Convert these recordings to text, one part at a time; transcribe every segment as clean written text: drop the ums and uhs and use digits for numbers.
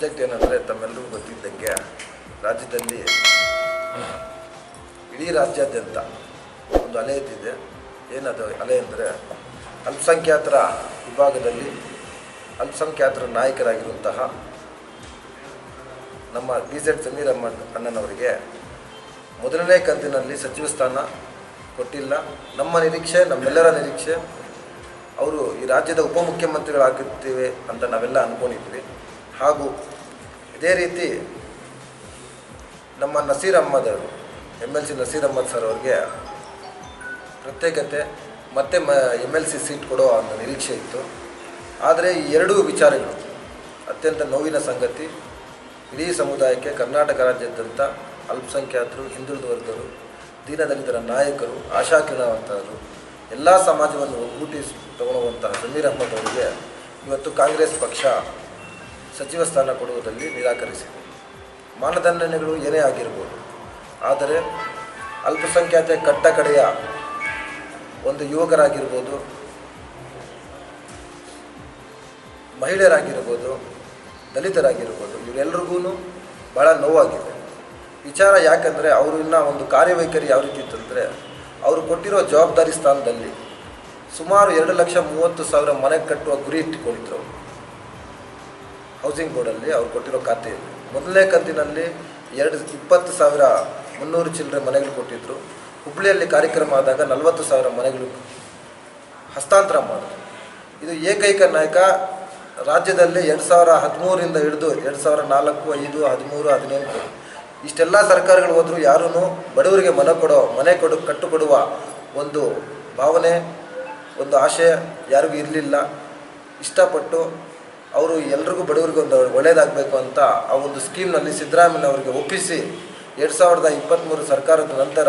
Subject ಏನಂದರೆ ತಮ್ಮೆಲ್ಲರಿಗೂ ಗೊತ್ತಿದ್ದಂಗೆ ರಾಜ್ಯದಲ್ಲಿ ಇಡೀ ರಾಜ್ಯಾದ್ಯಂತ ಒಂದು ಅಲೆ ಎದ್ದಿದೆ. ಏನದು ಅಲೆ ಅಂದರೆ ಅಲ್ಪಸಂಖ್ಯಾತರ ವಿಭಾಗದಲ್ಲಿ ಅಲ್ಪಸಂಖ್ಯಾತರ ನಾಯಕರಾಗಿರುವಂತಹ ನಮ್ಮ BZ ಜಮೀರ್ ಅಹ್ಮದ್ ಅಣ್ಣನವರಿಗೆ ಮೊದಲನೇ ಕಂತಿನಲ್ಲಿ ಸಚಿವ ಸ್ಥಾನ ಕೊಟ್ಟಿಲ್ಲ. ನಮ್ಮ ನಿರೀಕ್ಷೆ, ನಮ್ಮೆಲ್ಲರ ನಿರೀಕ್ಷೆ ಅವರು ಈ ರಾಜ್ಯದ ಉಪಮುಖ್ಯಮಂತ್ರಿಗಳಾಗುತ್ತೇವೆ ಅಂತ ನಾವೆಲ್ಲ ಅಂದ್ಕೊಂಡಿದ್ವಿ. ಹಾಗೂ ಇದೇ ರೀತಿ ನಮ್ಮ ನಸೀರ್ ಅಹ್ಮದ್ ಅವರು MLC ನಸೀರ್ ಅಹ್ಮದ್ ಸರ್ ಅವ್ರಿಗೆ ಪ್ರತ್ಯೇಕತೆ ಮತ್ತು MLC ಸೀಟ್ ಕೊಡೋ ಒಂದು ನಿರೀಕ್ಷೆ ಇತ್ತು. ಆದರೆ ಈ ಎರಡೂ ವಿಚಾರಗಳು ಅತ್ಯಂತ ನೋವಿನ ಸಂಗತಿ. ಇಡೀ ಸಮುದಾಯಕ್ಕೆ ಕರ್ನಾಟಕ ರಾಜ್ಯಾದ್ಯಂತ ಅಲ್ಪಸಂಖ್ಯಾತರು, ಹಿಂದುಳಿದ ವರ್ಗರು, ದೀನದಲಿತರ ನಾಯಕರು, ಆಶಾಕಿರಣವಂತರು, ಎಲ್ಲ ಸಮಾಜವನ್ನು ಒಗ್ಗೂಡಿಸಿ ತಗೊಳ್ಳುವಂತಹ ಜಮೀರ್ ಅಹ್ಮದ್ ಅವರಿಗೆ ಇವತ್ತು ಕಾಂಗ್ರೆಸ್ ಪಕ್ಷ ಸಚಿವ ಸ್ಥಾನ ಕೊಡುವುದರಲ್ಲಿ ನಿರಾಕರಿಸಿದೆ. ಮಾನದಂಡಗಳು ಏನೇ ಆಗಿರ್ಬೋದು, ಆದರೆ ಅಲ್ಪಸಂಖ್ಯಾತ ಕಟ್ಟಕಡೆಯ ಒಂದು ಯುವಕರಾಗಿರ್ಬೋದು, ಮಹಿಳೆಯರಾಗಿರ್ಬೋದು, ದಲಿತರಾಗಿರ್ಬೋದು, ಇವರೆಲ್ಲರಿಗೂ ಭಾಳ ನೋವಾಗಿದೆ. ವಿಚಾರ ಯಾಕಂದರೆ ಅವರು ಇನ್ನೂ ಒಂದು ಕಾರ್ಯವೈಖರಿ ಯಾವ ರೀತಿ ಇತ್ತಂದರೆ, ಅವರು ಕೊಟ್ಟಿರೋ ಜವಾಬ್ದಾರಿ ಸ್ಥಾನದಲ್ಲಿ ಸುಮಾರು 2,30,000 ಮನೆ ಕಟ್ಟುವ ಗುರಿ ಇಟ್ಟುಕೊಂಡಿದ್ರು. ಹೌಸಿಂಗ್ ಬೋರ್ಡಲ್ಲಿ ಅವ್ರು ಕೊಟ್ಟಿರೋ ಖಾತೆಯಲ್ಲಿ ಮೊದಲನೇ ಕಂತಿನಲ್ಲಿ 20,300 ಚಿಲ್ಲರೆ ಮನೆಗಳು ಕೊಟ್ಟಿದ್ದರು. ಹುಬ್ಬಳ್ಳಿಯಲ್ಲಿ ಕಾರ್ಯಕ್ರಮ ಆದಾಗ 40,000 ಮನೆಗಳು ಹಸ್ತಾಂತರ ಮಾಡಿದ್ರು. ಇದು ಏಕೈಕ ನಾಯಕ ರಾಜ್ಯದಲ್ಲಿ 2013ರಿಂದ ಹಿಡಿದು 2004, 5, 13, 17 ಇಷ್ಟೆಲ್ಲ ಸರ್ಕಾರಗಳು ಹೋದರೂ ಯಾರೂ ಬಡವರಿಗೆ ಕಟ್ಟುಕೊಡುವ ಒಂದು ಭಾವನೆ, ಒಂದು ಆಶಯ ಯಾರಿಗೂ ಇರಲಿಲ್ಲ. ಇಷ್ಟಪಟ್ಟು ಅವರು ಎಲ್ರಿಗೂ ಬಡವರಿಗೆ ಒಂದು ಒಳ್ಳೆಯದಾಗಬೇಕು ಅಂತ ಆ ಒಂದು ಸ್ಕೀಮ್ನಲ್ಲಿ ಸಿದ್ದರಾಮಯ್ಯನವರಿಗೆ ಒಪ್ಪಿಸಿ 2023 ಸರ್ಕಾರದ ನಂತರ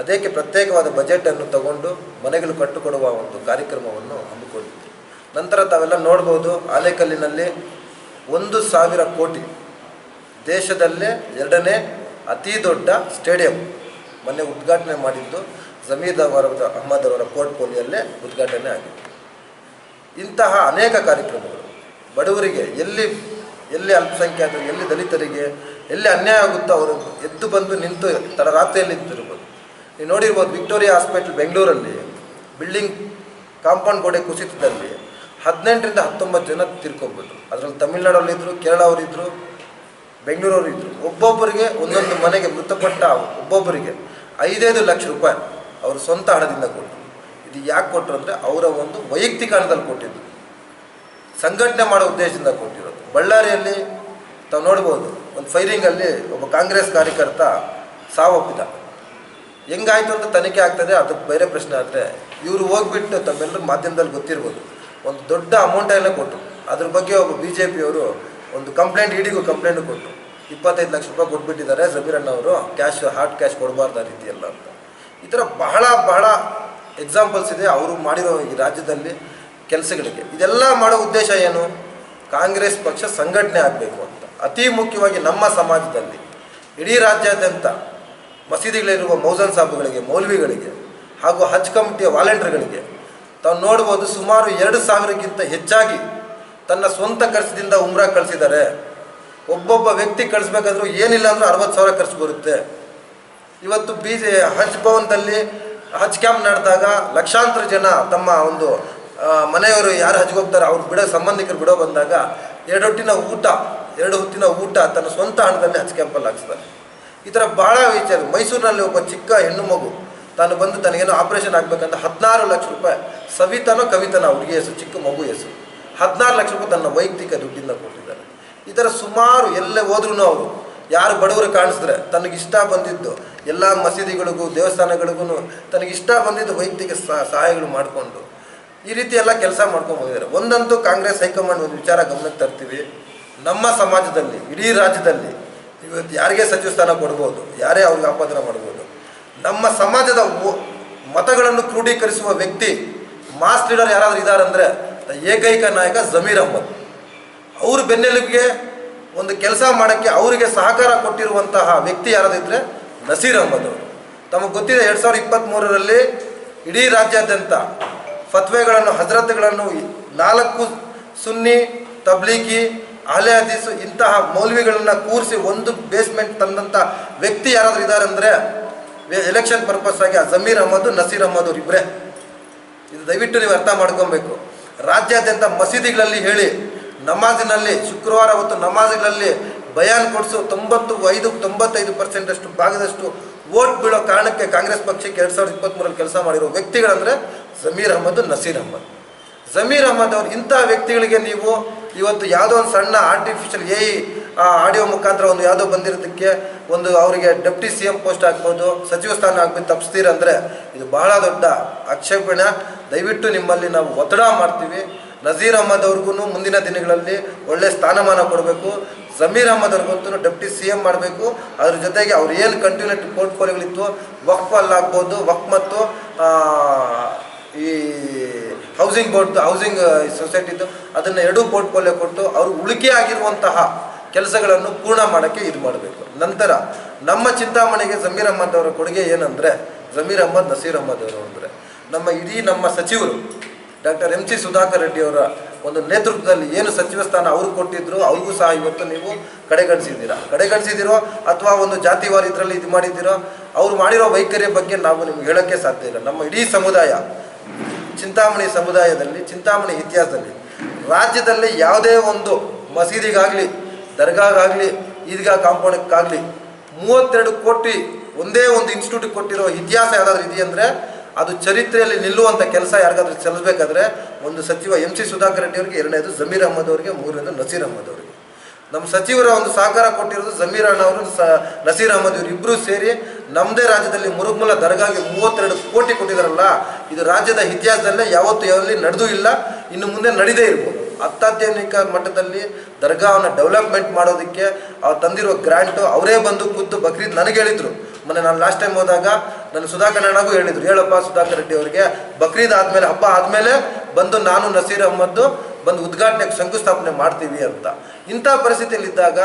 ಅದಕ್ಕೆ ಪ್ರತ್ಯೇಕವಾದ ಬಜೆಟನ್ನು ತಗೊಂಡು ಮನೆಗಳು ಕಟ್ಟುಕೊಡುವ ಒಂದು ಕಾರ್ಯಕ್ರಮವನ್ನು ಹಮ್ಮಿಕೊಂಡಿದ್ರು. ನಂತರ ತಾವೆಲ್ಲ ನೋಡ್ಬೋದು, ಆನೇಕಲ್ಲಿನಲ್ಲಿ 1,000 ಕೋಟಿ ದೇಶದಲ್ಲೇ 2ನೇ ಅತಿ ದೊಡ್ಡ ಸ್ಟೇಡಿಯಂ ಮೊನ್ನೆ ಉದ್ಘಾಟನೆ ಮಾಡಿದ್ದು ಜಮೀರ್ ಅಹ್ಮದ್ ಅವರ ಪೋರ್ಟ್ಫೋಲಿಯೋಲ್ಲೇ ಉದ್ಘಾಟನೆ ಆಗಿದೆ. ಇಂತಹ ಅನೇಕ ಕಾರ್ಯಕ್ರಮಗಳು ಬಡವರಿಗೆ ಎಲ್ಲಿ ಅಲ್ಪಸಂಖ್ಯಾತರಿಗೆ, ಎಲ್ಲಿ ದಲಿತರಿಗೆ ಎಲ್ಲಿ ಅನ್ಯಾಯ ಆಗುತ್ತೋ ಅವರು ಎದ್ದು ಬಂದು ನಿಂತು ತಡರಾತ್ರಿಯಲ್ಲಿ ಇದ್ದಿರ್ಬೋದು. ನೀವು ನೋಡಿರ್ಬೋದು, ವಿಕ್ಟೋರಿಯಾ ಹಾಸ್ಪಿಟಲ್ ಬೆಂಗಳೂರಲ್ಲಿ ಬಿಲ್ಡಿಂಗ್ ಕಾಂಪೌಂಡ್ ಗೋಡೆ ಕುಸಿತದಲ್ಲಿ 18ರಿಂದ 19 ಜನ ತೀರ್ಕೊಂಡ್ಬಿಟ್ರು. ಅದರಲ್ಲಿ ತಮಿಳ್ನಾಡಲ್ಲಿದ್ದರು, ಕೇರಳ ಅವರಿದ್ದರು, ಬೆಂಗಳೂರವರು ಇದ್ದರು. ಒಬ್ಬೊಬ್ಬರಿಗೆ ಒಂದೊಂದು ಮನೆಗೆ ಮೃತಪಟ್ಟ ಒಬ್ಬೊಬ್ಬರಿಗೆ 5-5 ಲಕ್ಷ ರೂಪಾಯಿ ಅವರು ಸ್ವಂತ ಹಣದಿಂದ ಕೊಟ್ಟರು. ಇದು ಯಾಕೆ ಕೊಟ್ಟರು ಅಂದರೆ ಅವರ ಒಂದು ವೈಯಕ್ತಿಕ ಹಣದಲ್ಲಿ ಕೊಟ್ಟಿದ್ದು, ಸಂಘಟನೆ ಮಾಡೋ ಉದ್ದೇಶದಿಂದ ಕೊಟ್ಟಿರೋದು. ಬಳ್ಳಾರಿಯಲ್ಲಿ ತಾವು ನೋಡ್ಬೋದು, ಒಂದು ಫೈರಿಂಗಲ್ಲಿ ಒಬ್ಬ ಕಾಂಗ್ರೆಸ್ ಕಾರ್ಯಕರ್ತ ಸಾವಪ್ಪಿದ. ಹೆಂಗಾಯಿತು ಅಂತ ತನಿಖೆ ಆಗ್ತದೆ, ಅದಕ್ಕೆ ಬೇರೆ ಪ್ರಶ್ನೆ. ಆದರೆ ಇವರು ಹೋಗ್ಬಿಟ್ಟು ತಮ್ಮೆಲ್ಲರೂ ಮಾಧ್ಯಮದಲ್ಲಿ ಗೊತ್ತಿರ್ಬೋದು, ಒಂದು ದೊಡ್ಡ ಅಮೌಂಟನ್ನು ಕೊಟ್ಟರು. ಅದ್ರ ಬಗ್ಗೆ ಒಬ್ಬ BJPಯವರು ಒಂದು ಕಂಪ್ಲೇಂಟ್, ಇಡಿಗೂ ಕಂಪ್ಲೇಂಟು ಕೊಟ್ಟರು. 25 ಲಕ್ಷ ರೂಪಾಯಿ ಕೊಟ್ಬಿಟ್ಟಿದ್ದಾರೆ ಜಮೀರ್ ಅಣ್ಣವರು, ಹಾರ್ಡ್ ಕ್ಯಾಶ್ ಕೊಡಬಾರ್ದು ಆ ರೀತಿಯಲ್ಲ ಅಂತ. ಈ ಥರ ಬಹಳ ಎಕ್ಸಾಂಪಲ್ಸ್ ಇದೆ ಅವರು ಮಾಡಿರೋ ಈ ರಾಜ್ಯದಲ್ಲಿ ಕೆಲಸಗಳಿಗೆ. ಇದೆಲ್ಲ ಮಾಡೋ ಉದ್ದೇಶ ಏನು? ಕಾಂಗ್ರೆಸ್ ಪಕ್ಷ ಸಂಘಟನೆ ಆಗಬೇಕು ಅಂತ. ಅತಿ ಮುಖ್ಯವಾಗಿ ನಮ್ಮ ಸಮಾಜದಲ್ಲಿ ಇಡೀ ರಾಜ್ಯಾದ್ಯಂತ ಮಸೀದಿಗಳಿರುವ ಮೌಜನ್ ಸಾಬುಗಳಿಗೆ, ಮೌಲ್ವಿಗಳಿಗೆ ಹಾಗೂ ಹಜ್ ಕಮಿಟಿಯ ವಾಲಂಟಿಯರ್ಗಳಿಗೆ ತಾವು ನೋಡ್ಬೋದು, ಸುಮಾರು 2,000ಕ್ಕಿಂತ ಹೆಚ್ಚಾಗಿ ತನ್ನ ಸ್ವಂತ ಖರ್ಚಿನಿಂದ ಉಮ್ರಾ ಕಳಿಸಿದ್ದಾರೆ. ಒಬ್ಬೊಬ್ಬ ವ್ಯಕ್ತಿ ಕಳಿಸ್ಬೇಕಾದ್ರೂ ಏನಿಲ್ಲ ಅಂದರೂ 60,000 ಖರ್ಚು ಬರುತ್ತೆ. ಇವತ್ತು ಹಜ್ ಭವನದಲ್ಲಿ ಹಜ್ ಕ್ಯಾಂಪ್ ನಡೆದಾಗ ಲಕ್ಷಾಂತರ ಜನ ತಮ್ಮ ಒಂದು ಮನೆಯವರು ಯಾರು ಹಜ್ಗೆ ಹೋಗ್ತಾರೆ ಅವ್ರು ಸಂಬಂಧಿಕರು ಬಿಡೋ ಬಂದಾಗ 2 ಹೊತ್ತಿನ ಊಟ ತನ್ನ ಸ್ವಂತ ಹಣದಲ್ಲಿ ಹಜ್ ಕ್ಯಾಂಪಲ್ಲಿ ಹಾಕ್ಸ್ತಾರೆ. ಈ ಥರ ಭಾಳ ವಿಚಾರ. ಮೈಸೂರಿನಲ್ಲಿ ಒಬ್ಬ ಚಿಕ್ಕ ಹೆಣ್ಣು ಮಗು ತಾನು ಬಂದು ತನಗೇನೋ ಆಪ್ರೇಷನ್ ಆಗಬೇಕಂತ 16 ಲಕ್ಷ ರೂಪಾಯಿ, ಸವಿತಾನೋ ಕವಿತಾನೋ ಹುಡುಗಿ ಹೆಸರು, ಚಿಕ್ಕ ಮಗು ಹೆಸರು, 16 ಲಕ್ಷ ರೂಪಾಯಿ ತನ್ನ ವೈಯಕ್ತಿಕ ದುಡ್ಡಿಂದ ಕೊಟ್ಟಿದ್ದಾರೆ. ಈ ಥರ ಸುಮಾರು ಎಲ್ಲೇ ಹೋದ್ರೂ ಅವರು ಯಾರು ಬಡವರು ಕಾಣಿಸಿದ್ರೆ ತನಗಿಷ್ಟ ಬಂದಿದ್ದು ಎಲ್ಲ ಮಸೀದಿಗಳಿಗೂ ದೇವಸ್ಥಾನಗಳಿಗೂ ತನಗಿಷ್ಟ ಬಂದಿದ್ದು ವೈಯಕ್ತಿಕ ಸಹಾಯಗಳು ಮಾಡಿಕೊಂಡು ಈ ರೀತಿ ಎಲ್ಲ ಕೆಲಸ ಮಾಡ್ಕೊಂಡು ಹೋಗಿದ್ದಾರೆ. ಒಂದಂತೂ ಕಾಂಗ್ರೆಸ್ ಹೈಕಮಾಂಡ್ ಒಂದು ವಿಚಾರ ಗಮನಕ್ಕೆ ತರ್ತೀವಿ, ನಮ್ಮ ಸಮಾಜದಲ್ಲಿ ಇಡೀ ರಾಜ್ಯದಲ್ಲಿ ಇವತ್ತು ಯಾರಿಗೆ ಸಚಿವ ಸ್ಥಾನ ಕೊಡ್ಬೋದು, ಯಾರೇ ಅವ್ರಿಗೆ ಆಪಾದನೆ ಮಾಡ್ಬೋದು. ನಮ್ಮ ಸಮಾಜದ ಮತಗಳನ್ನು ಕ್ರೋಢೀಕರಿಸುವ ವ್ಯಕ್ತಿ, ಮಾಸ್ ಲೀಡರ್ ಯಾರಾದರೂ ಇದ್ದಾರೆ ಅಂದರೆ ಏಕೈಕ ನಾಯಕ ಜಮೀರ್ ಅಹ್ಮದ್. ಅವ್ರ ಬೆನ್ನೆಲುಬಿಗೆ ಒಂದು ಕೆಲಸ ಮಾಡೋಕ್ಕೆ ಅವರಿಗೆ ಸಹಕಾರ ಕೊಟ್ಟಿರುವಂತಹ ವ್ಯಕ್ತಿ ಯಾರಾದಿದ್ದರೆ ನಸೀರ್ ಅಹ್ಮದ್ ಅವರು. ತಮಗೆ ಗೊತ್ತಿದೆ, 2023ರಲ್ಲಿ ಇಡೀ ರಾಜ್ಯಾದ್ಯಂತ ಫತ್ವೆಗಳನ್ನು, ಹಜರತ್ಗಳನ್ನು 4 ಸುನ್ನಿ, ತಬ್ಲೀಗಿ ಅಹ್ಲೆ ಹದೀಸು ಇಂತಹ ಮೌಲ್ವಿಗಳನ್ನ ಕೂರಿಸಿ ಒಂದು ಬೇಸ್ಮೆಂಟ್ ತಂದಂಥ ವ್ಯಕ್ತಿ ಯಾರಾದರೂ ಇದ್ದಾರೆ ಅಂದರೆ ಎಲೆಕ್ಷನ್ ಪರ್ಪಸ್ ಆಗಿ ಜಮೀರ್ ಅಹಮದ್ ನಸೀರ್ ಅಹಮದ್ ಅವರಿಬ್ಬರೇ. ಇದು ದಯವಿಟ್ಟು ನೀವು ಅರ್ಥ ಮಾಡ್ಕೊಬೇಕು. ರಾಜ್ಯಾದ್ಯಂತ ಮಸೀದಿಗಳಲ್ಲಿ ಹೇಳಿ, ನಮಾಜಿನಲ್ಲಿ ಶುಕ್ರವಾರ ಹೊತ್ತು ನಮಾಜ್ಗಳಲ್ಲಿ ಬಯಾನ್ ಕೊಡಿಸು 95% ಭಾಗದಷ್ಟು ವೋಟ್ ಬೀಳೋ ಕಾರಣಕ್ಕೆ ಕಾಂಗ್ರೆಸ್ ಪಕ್ಷಕ್ಕೆ 2023 ಕೆಲಸ ಮಾಡಿರೋ ವ್ಯಕ್ತಿಗಳಂದರೆ ಜಮೀರ್ ಅಹಮದ್ ನಸೀರ್ ಅಹಮದ್. ಜಮೀರ್ ಅಹಮದ್ ಅವರು ಇಂಥ ವ್ಯಕ್ತಿಗಳಿಗೆ ನೀವು ಇವತ್ತು ಯಾವುದೋ ಒಂದು ಸಣ್ಣ ಆರ್ಟಿಫಿಷಿಯಲ್ ಆಡಿಯೋ ಮುಖಾಂತರ ಒಂದು ಯಾವುದೋ ಬಂದಿರೋದಕ್ಕೆ ಒಂದು ಅವರಿಗೆ ಡೆಪ್ಟಿ CM ಪೋಸ್ಟ್ ಆಗ್ಬೋದು, ಸಚಿವ ಸ್ಥಾನ ಆಗ್ಬೋದು ತಪ್ಪಿಸ್ತೀರಂದರೆ ಇದು ಬಹಳ ದೊಡ್ಡ ಆಕ್ಷೇಪಣೆ. ದಯವಿಟ್ಟು ನಿಮ್ಮಲ್ಲಿ ನಾವು ಒತ್ತಡ ಮಾಡ್ತೀವಿ. ನಜೀರ್ ಅಹಮದ್ ಅವ್ರಿಗೂ ಮುಂದಿನ ದಿನಗಳಲ್ಲಿ ಒಳ್ಳೆ ಸ್ಥಾನಮಾನ ಕೊಡಬೇಕು. ಜಮೀರ್ ಅಹಮದ್ ಅವ್ರಿಗಂತೂ ಡೆಪ್ಟಿ CM ಮಾಡಬೇಕು. ಅದ್ರ ಜೊತೆಗೆ ಅವ್ರು ಏನು ಕಂಟಿನ್ಯೂಟಿ ಪೋರ್ಟ್ಫೋಲಿಯೋಗಳಿತ್ತು, ವಕ್ಫ್ ಅಲ್ಲಾಗ್ಬೋದು, ವಕ್ಫ್ ಮತ್ತು ಈ ಹೌಸಿಂಗ್ ಸೊಸೈಟಿದ್ದು ಅದನ್ನು ಎರಡೂ ಪೋರ್ಟ್ಫೋಲಿಯೋ ಕೊಟ್ಟು ಅವರು ಉಳಿಕೆ ಆಗಿರುವಂತಹ ಕೆಲಸಗಳನ್ನು ಪೂರ್ಣ ಮಾಡೋಕ್ಕೆ ಇದು ಮಾಡಬೇಕು. ನಂತರ ನಮ್ಮ ಚಿಂತಾಮಣಿಗೆ ಜಮೀರ್ ಅಹಮದ್ ಅವರ ಕೊಡುಗೆ ಏನಂದರೆ, ಜಮೀರ್ ಅಹಮದ್ ನಸೀರ್ ಅಹಮದ್ ಅವರು ಅಂದರೆ ನಮ್ಮ ಸಚಿವರು ಡಾಕ್ಟರ್ MC ಸುಧಾಕರ್ ರೆಡ್ಡಿ ಅವರ ಒಂದು ನೇತೃತ್ವದಲ್ಲಿ ಏನು ಸಚಿವ ಸ್ಥಾನ ಅವರು ಕೊಟ್ಟಿದ್ರು, ಅವ್ರಿಗೂ ಸಹ ಇವತ್ತು ನೀವು ಕಡೆಗಣಿಸಿದ್ದೀರೋ ಅಥವಾ ಒಂದು ಜಾತಿವಾರ ಇದರಲ್ಲಿ ಇದು ಮಾಡಿದ್ದೀರೋ, ಅವ್ರು ಮಾಡಿರೋ ವೈಖರಿಯ ಬಗ್ಗೆ ನಾವು ನಿಮ್ಗೆ ಹೇಳೋಕ್ಕೆ ಸಾಧ್ಯ ಇಲ್ಲ. ನಮ್ಮ ಇಡೀ ಸಮುದಾಯ, ಚಿಂತಾಮಣಿ ಸಮುದಾಯದಲ್ಲಿ, ಚಿಂತಾಮಣಿ ಇತಿಹಾಸದಲ್ಲಿ ರಾಜ್ಯದಲ್ಲಿ ಯಾವುದೇ ಒಂದು ಮಸೀದಿಗಾಗಲಿ, ದರ್ಗಾಗಾಗಲಿ, ಈದ್ಗಾ ಕಾಂಪೌಂಡ್ಗಾಗಲಿ 32 ಕೋಟಿ ಒಂದೇ ಒಂದು ಇನ್ಸ್ಟಿಟ್ಯೂಟ್ ಕೊಟ್ಟಿರೋ ಇತಿಹಾಸ ಯಾವುದಾದ್ರೂ ಇದೆಯಂದರೆ ಅದು ಚರಿತ್ರೆಯಲ್ಲಿ ನಿಲ್ಲುವಂಥ ಕೆಲಸ ಯಾರಿಗಾದ್ರೂ ಸಲ್ಲಿಸಬೇಕಾದ್ರೆ ಒಂದು ಸಚಿವ MC ಸುಧಾಕರ್ ರೆಡ್ಡಿ ಅವರಿಗೆ, ಎರಡನೇದು ಜಮೀರ್ ಅಹಮದ್ ಅವರಿಗೆ, ಮೂರನೇದು ನಸೀರ್ ಅಹಮದ್ ಅವರಿಗೆ. ನಮ್ಮ ಸಚಿವರ ಒಂದು ಸಹಕಾರ ಕೊಟ್ಟಿರೋದು ಜಮೀರ್ ಅಣ್ಣವರು, ನಸೀರ್ ಅಹಮದ್ ಇವರು ಇಬ್ಬರು ಸೇರಿ ನಮ್ಮದೇ ರಾಜ್ಯದಲ್ಲಿ ಮುರುಗ್ಮಲ ದರ್ಗಾಗೆ 32 ಕೋಟಿ ಕೊಟ್ಟಿದ್ದಾರಲ್ಲ, ಇದು ರಾಜ್ಯದ ಇತಿಹಾಸದಲ್ಲೇ ಯಾವತ್ತೂ ಎಲ್ಲಿ ನಡೆದೂ ಇಲ್ಲ, ಇನ್ನು ಮುಂದೆ ನಡೀದೇ ಇರ್ಬೋದು. ಅತ್ಯಾಧುನಿಕ ಮಟ್ಟದಲ್ಲಿ ದರ್ಗಾವನ್ನು ಡೆವಲಪ್ಮೆಂಟ್ ಮಾಡೋದಕ್ಕೆ ಅವ್ರು ತಂದಿರೋ ಗ್ರ್ಯಾಂಟು ಅವರೇ ಬಂದು ಖುದ್ದು ಬಕ್ರೀದ್ ನನಗೆ ಹೇಳಿದರು. ಮೊನ್ನೆ ನಾನು ಲಾಸ್ಟ್ ಟೈಮ್ ಹೋದಾಗ ನನ್ನ ಸುಧಾಕರ್ ಅಣ್ಣಗೂ ಹೇಳಿದರು, ಹೇಳಪ್ಪ ಸುಧಾಕರ್ ರೆಡ್ಡಿ ಅವರಿಗೆ ಬಕ್ರೀದ್ ಆದಮೇಲೆ, ಹಬ್ಬ ಆದಮೇಲೆ ಬಂದು ನಾನು ನಸೀರ್ ಅಹಮದ್ ಬಂದು ಉದ್ಘಾಟನೆಗೆ ಶಂಕುಸ್ಥಾಪನೆ ಮಾಡ್ತೀವಿ ಅಂತ. ಇಂಥ ಪರಿಸ್ಥಿತಿಯಲ್ಲಿದ್ದಾಗ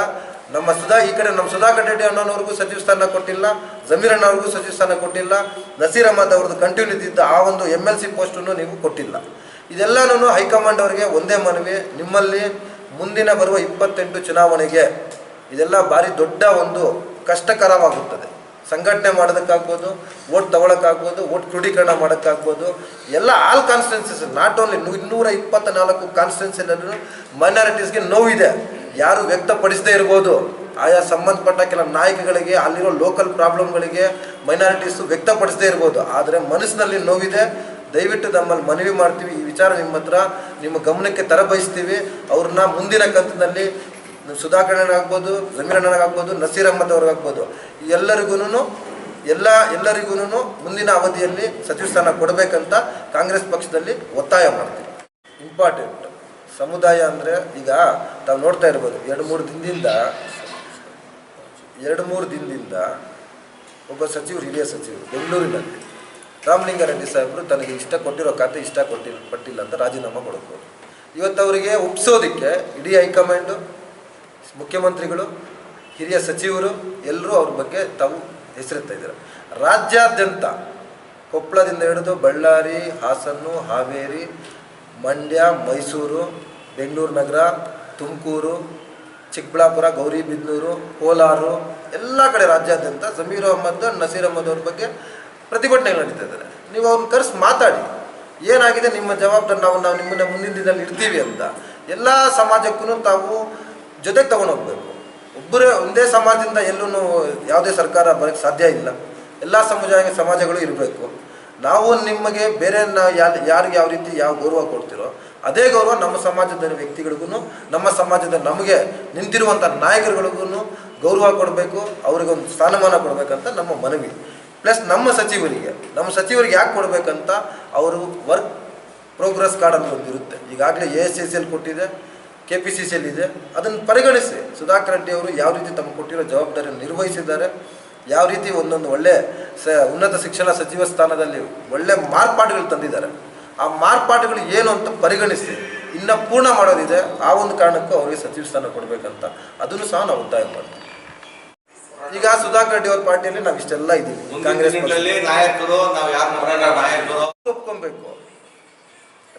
ಈ ಕಡೆ ನಮ್ಮ ಸುಧಾಕರ್ ರೆಡ್ಡಿ ಅಣ್ಣನವ್ರಿಗೂ ಸಚಿವ ಸ್ಥಾನ ಕೊಟ್ಟಿಲ್ಲ, ಜಮೀರ್ ಅಣ್ಣವ್ರಿಗೂ ಸಚಿವ ಸ್ಥಾನ ಕೊಟ್ಟಿಲ್ಲ, ನಸೀರ್ ಅಹಮದ್ ಅವ್ರದ್ದು ಕಂಟಿನ್ಯೂ ಇದ್ದ ಆ ಒಂದು MLC ಪೋಸ್ಟನ್ನು ನೀವು ಕೊಟ್ಟಿಲ್ಲ. ಇದೆಲ್ಲನೂ ಹೈಕಮಾಂಡ್ ಅವರಿಗೆ ಒಂದೇ ಮನವಿ, ನಿಮ್ಮಲ್ಲಿ ಮುಂದಿನ ಬರುವ 28 ಚುನಾವಣೆಗೆ ಇದೆಲ್ಲ ಭಾರಿ ದೊಡ್ಡ ಒಂದು ಕಷ್ಟಕರವಾಗುತ್ತದೆ. ಸಂಘಟನೆ ಮಾಡೋದಕ್ಕಾಗ್ಬೋದು, ವೋಟ್ ತಗೊಳಕ್ಕಾಗ್ಬೋದು, ವೋಟ್ ಕ್ರೋಢೀಕರಣ ಮಾಡೋಕ್ಕಾಗ್ಬೋದು, ಎಲ್ಲ ಆಲ್ ಕಾನ್ಸ್ಟಿಟ್ಯೂನ್ಸೀಸ್, ನಾಟ್ ಓನ್ಲಿ 224 ಕಾನ್ಸ್ಟಿಟ್ಯೂನ್ಸಿನಲ್ಲೂ ಮೈನಾರಿಟೀಸ್ಗೆ ನೋವಿದೆ. ಯಾರು ವ್ಯಕ್ತಪಡಿಸದೇ ಇರ್ಬೋದು, ಆಯಾ ಸಂಬಂಧಪಟ್ಟ ಕೆಲ ನಾಯಕಗಳಿಗೆ, ಅಲ್ಲಿರೋ ಲೋಕಲ್ ಪ್ರಾಬ್ಲಮ್ಗಳಿಗೆ ಮೈನಾರಿಟೀಸು ವ್ಯಕ್ತಪಡಿಸದೇ ಇರ್ಬೋದು, ಆದರೆ ಮನಸ್ಸಿನಲ್ಲಿ ನೋವಿದೆ. ದಯವಿಟ್ಟು ನಮ್ಮಲ್ಲಿ ಮನವಿ ಮಾಡ್ತೀವಿ, ಈ ವಿಚಾರ ನಿಮ್ಮ ಗಮನಕ್ಕೆ ತರಬಯಸ್ತೀವಿ. ಅವ್ರನ್ನ ಮುಂದಿನ ಕಂತಿನಲ್ಲಿ ಸುಧಾಕರ್ ಆಗ್ಬೋದು, ಜಮೀರ್ ಅಣ್ಣನಾಗ್ಬೋದು, ನಸೀರ್ ಅಹಮದ್ ಅವ್ರಿಗಾಗ್ಬೋದು, ಎಲ್ಲರಿಗೂ ಮುಂದಿನ ಅವಧಿಯಲ್ಲಿ ಸಚಿವ ಸ್ಥಾನ ಕೊಡಬೇಕಂತ ಕಾಂಗ್ರೆಸ್ ಪಕ್ಷದಲ್ಲಿ ಒತ್ತಾಯ ಮಾಡ್ತೀವಿ. ಇಂಪಾರ್ಟೆಂಟ್ ಸಮುದಾಯ ಅಂದರೆ ಈಗ ತಾವು ನೋಡ್ತಾ ಇರ್ಬೋದು, 2-3 ದಿನದಿಂದ ಒಬ್ಬ ಸಚಿವರು, ಹಿರಿಯ ಸಚಿವರು ಬೆಂಗಳೂರಿನಲ್ಲಿ ರಾಮಲಿಂಗಾರೆಡ್ಡಿ ಸಾಹೇಬರು ತನಗೆ ಕೊಟ್ಟಿರೋ ಖಾತೆ ಪಟ್ಟಿಲ್ಲ ಅಂತ ರಾಜೀನಾಮೆ ಕೊಡಬಹುದು. ಇವತ್ತು ಅವರಿಗೆ ಒಪ್ಪಿಸೋದಕ್ಕೆ ಇಡೀ ಹೈಕಮಾಂಡು, ಮುಖ್ಯಮಂತ್ರಿಗಳು, ಹಿರಿಯ ಸಚಿವರು ಎಲ್ಲರೂ ಅವ್ರ ಬಗ್ಗೆ ತಾವು ಹೆಸರಿಡ್ತಾ ಇದ್ದಾರೆ. ರಾಜ್ಯಾದ್ಯಂತ ಕೊಪ್ಪಳದಿಂದ ಹಿಡಿದು ಬಳ್ಳಾರಿ, ಹಾಸನ, ಹಾವೇರಿ, ಮಂಡ್ಯ, ಮೈಸೂರು, ಬೆಂಗಳೂರು ನಗರ, ತುಮಕೂರು, ಚಿಕ್ಕಬಳ್ಳಾಪುರ, ಗೌರಿಬಿದನೂರು, ಕೋಲಾರ, ಎಲ್ಲ ಕಡೆ ರಾಜ್ಯಾದ್ಯಂತ ಜಮೀರ್ ಅಹಮದ್, ನಸೀರ್ ಅಹಮದ್ ಅವ್ರ ಬಗ್ಗೆ ಪ್ರತಿಭಟನೆಗಳು ನಡೀತಾ ಇದ್ದಾರೆ. ನೀವು ಅವ್ರನ್ನ ಕರೆಸಿ ಮಾತಾಡಿ, ಏನಾಗಿದೆ ನಿಮ್ಮ ಜವಾಬ್ದಾರಿ, ನಾವು ನಿಮ್ಮನ್ನ ಮುಂದಿನ ದಿನದಲ್ಲಿ ಇರ್ತೀವಿ ಅಂತ. ಎಲ್ಲ ಸಮಾಜಕ್ಕೂ ತಾವು ಜೊತೆಗೆ ತಗೊಂಡೋಗ್ಬೇಕು. ಒಂದೇ ಸಮಾಜದಿಂದ ಎಲ್ಲೂ ಯಾವುದೇ ಸರ್ಕಾರ ಬರೋಕ್ಕೆ ಸಾಧ್ಯ ಇಲ್ಲ. ಎಲ್ಲ ಸಮಾಜಗಳು ಇರಬೇಕು. ನಾವು ನಿಮಗೆ ಬೇರೆ ಯಾರಿಗೆ ಯಾವ ರೀತಿ ಯಾವ ಗೌರವ ಕೊಡ್ತಿರೋ ಅದೇ ಗೌರವ ನಮ್ಮ ಸಮಾಜದ ವ್ಯಕ್ತಿಗಳಿಗೂ, ನಮ್ಮ ಸಮಾಜದ ನಮಗೆ ನಿಂತಿರುವಂಥ ನಾಯಕರುಗಳಿಗೂ ಗೌರವ ಕೊಡಬೇಕು, ಅವ್ರಿಗೊಂದು ಸ್ಥಾನಮಾನ ಕೊಡಬೇಕಂತ ನಮ್ಮ ಮನವಿ. ಪ್ಲಸ್ ನಮ್ಮ ಸಚಿವರಿಗೆ ಯಾಕೆ ಕೊಡಬೇಕಂತ ಅವರು ವರ್ಕ್ ಪ್ರೋಗ್ರೆಸ್ ಕಾರ್ಡ್ ಅನ್ನೋದು ಇರುತ್ತೆ. ಈಗಾಗಲೇ ASCCL ಕೊಟ್ಟಿದೆ, KPCCL ಇದೆ. ಅದನ್ನು ಪರಿಗಣಿಸಿ ಸುಧಾಕರ್ ರೆಡ್ಡಿ ಅವರು ಯಾವ ರೀತಿ ತಮ್ಮ ಕೊಟ್ಟಿರೋ ಜವಾಬ್ದಾರಿಯನ್ನು ನಿರ್ವಹಿಸಿದ್ದಾರೆ, ಯಾವ ರೀತಿ ಒಂದೊಂದು ಒಳ್ಳೆ ಉನ್ನತ ಶಿಕ್ಷಣ ಸಚಿವ ಸ್ಥಾನದಲ್ಲಿ ಒಳ್ಳೆ ಮಾರ್ಪಾಡುಗಳು ತಂದಿದ್ದಾರೆ. ಆ ಮಾರ್ಪಾಡುಗಳು ಏನು ಅಂತ ಪರಿಗಣಿಸಿ ಇನ್ನು ಪೂರ್ಣ ಮಾಡೋದಿದೆ. ಆ ಒಂದು ಕಾರಣಕ್ಕೂ ಅವರಿಗೆ ಸಚಿವ ಸ್ಥಾನ ಕೊಡಬೇಕಂತ ಅದನ್ನು ಸಹ ನಾವು ಒತ್ತಾಯ ಮಾಡ್ತೀವಿ. ಈಗ ಸುಧಾಕರ್ ರೆಡ್ಡಿ ಅವ್ರ ಪಾರ್ಟಿಯಲ್ಲಿ ನಾವು ಇಷ್ಟೆಲ್ಲ ಇದ್ದೀವಿ. ಕಾಂಗ್ರೆಸ್ ನಾಯಕರು ನಾವು ಯಾರು ಒಪ್ಕೊಬೇಕು.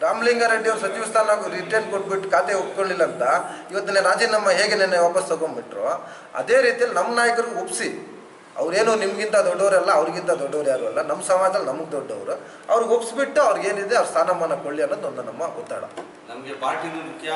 ರಾಮಲಿಂಗಾರೆಡ್ಡಿ ಅವರು ಸಚಿವ ಸ್ಥಾನ ರಿಟರ್ನ್ ಕೊಟ್ಬಿಟ್ಟು ಖಾತೆ ಒಪ್ಕೊಳ್ಳಿಲ್ಲ ಅಂತ ಇವತ್ತಿನ ರಾಜೀನಾಮೆ ಹೇಗೆ ನೆನ್ನೆ ವಾಪಸ್ ತಗೊಂಡ್ಬಿಟ್ರು, ಅದೇ ರೀತಿಯಲ್ಲಿ ನಮ್ಮ ನಾಯಕರಿಗೆ ಒಪ್ಪಿಸಿ, ಅವ್ರೇನು ನಿಮಗಿಂತ ದೊಡ್ಡವರಲ್ಲ, ಅವ್ರಿಗಿಂತ ದೊಡ್ಡವ್ರು ಯಾರು ಅಲ್ಲ, ನಮ್ಮ ಸಮಾಜದಲ್ಲಿ ನಮಗೆ ದೊಡ್ಡವರು, ಅವ್ರಿಗೆ ಒಪ್ಪಿಸ್ಬಿಟ್ಟು ಅವ್ರಿಗೇನಿದೆ ಅವ್ರ ಸ್ಥಾನಮಾನ ಕೊಳ್ಳಿ ಅನ್ನೋದು ಒಂದು ನಮ್ಮ ಒತ್ತಡ. ನಮಗೆ ಪಾರ್ಟಿನೂ ಮುಖ್ಯ.